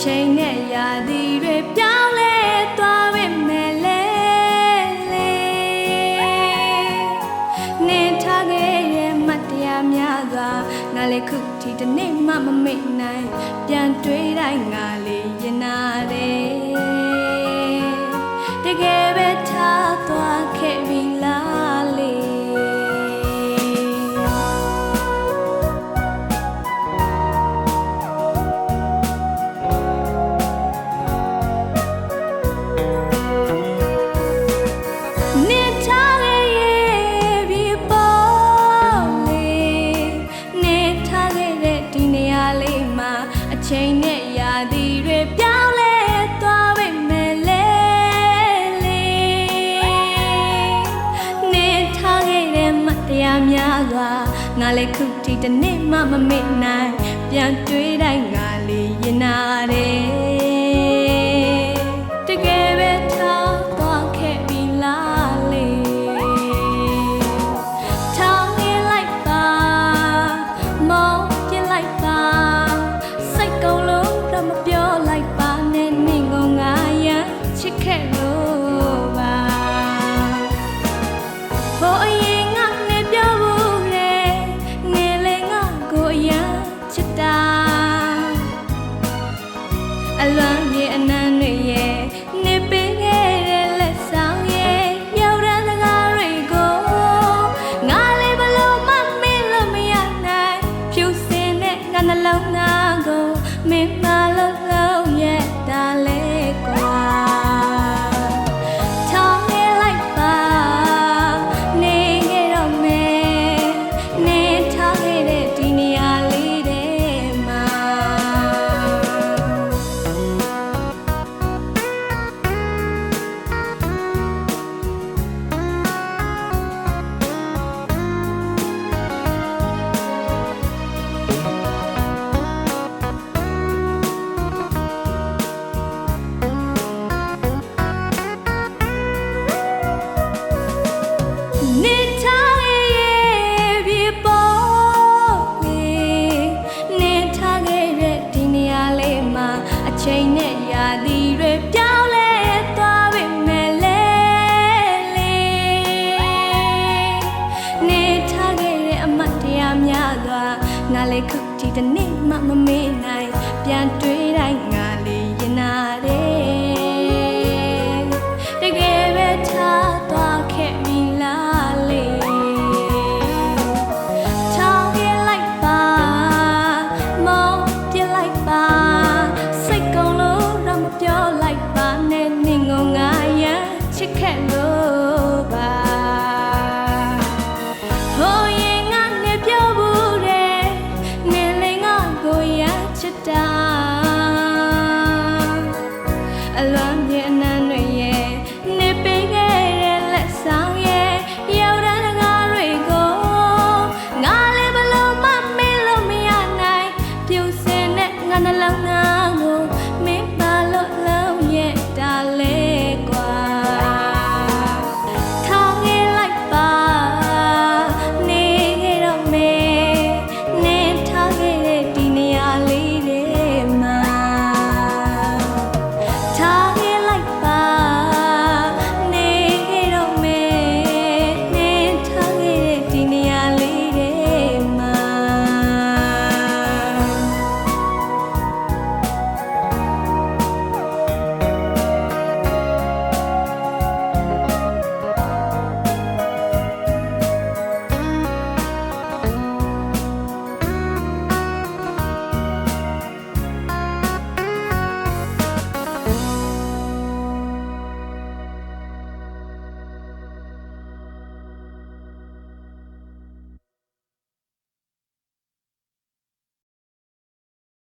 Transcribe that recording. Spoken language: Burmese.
ချိန်နဲ့ရာသီတွေပြောင်းလဲသွားပေမဲ့လေနေထားခဲ့ရဲ့မတရားများစွာငါလည်းခုထိတစ်နေ့မှမမေ့နိုင်ပြန်တွေးတိုင်းငါလေးရင်နာတယ်တကယ်ပဲထားသွားခဲ့ပြီလားလေချိန်နဲ့ရာသီတွေပြောင်းလဲသွားပေမဲ့လေနေထားခဲ့တဲ့မတရားများစွာငါလည်းခုထိတစ်နေ့မှမမေ့နိုင်ပြန်တွေးတိုင်းငါလေးရင်နာတယ်တကယ်ပဲထားသွားခဲ့ပြီလားလေထောင်းနေလိုက်ပါမောင်းပြလိုက်ပါကုန်လုံးတော့မပြောလိုက်ပါနဲ့နင့်ကိုငါရမ်းချစ်ခဲ့လို့ပါဘို့အရင်ငါနဲ့ပြောဘူးလေငယ်လေးငါကိုရမ်းချစ်တာအလွမ်းမြေအနမ်းတွေရဲ့နေပေးခဲ့တဲ့လက်ဆောင်ရဲ့ရောက်တဲ့စကားတွေကိုငါလေးဘလို့မမေ့လို့မရနိုင်ဖြူစင်တဲ့ငါနှလုံးသားကိုမင်းမလုံးလုံးရဲ့ဒါလေကွာထောင်းနေလိုက်ပါနေခဲ့တော့မယ်နေထားခဲ့တဲ့ဒီနေရာလေးထဲမှာချိန်နဲ့ရာသီတွေပြောင်းလဲသွားပေမဲ့လေနေထားခဲ့တဲ့အမတ်တရားများစွာငါလည်းခုထိတစ်နေ့မှမမေ့နိုင်ပြန်တွေးတိုင်းငါလေးရင်နာတယ်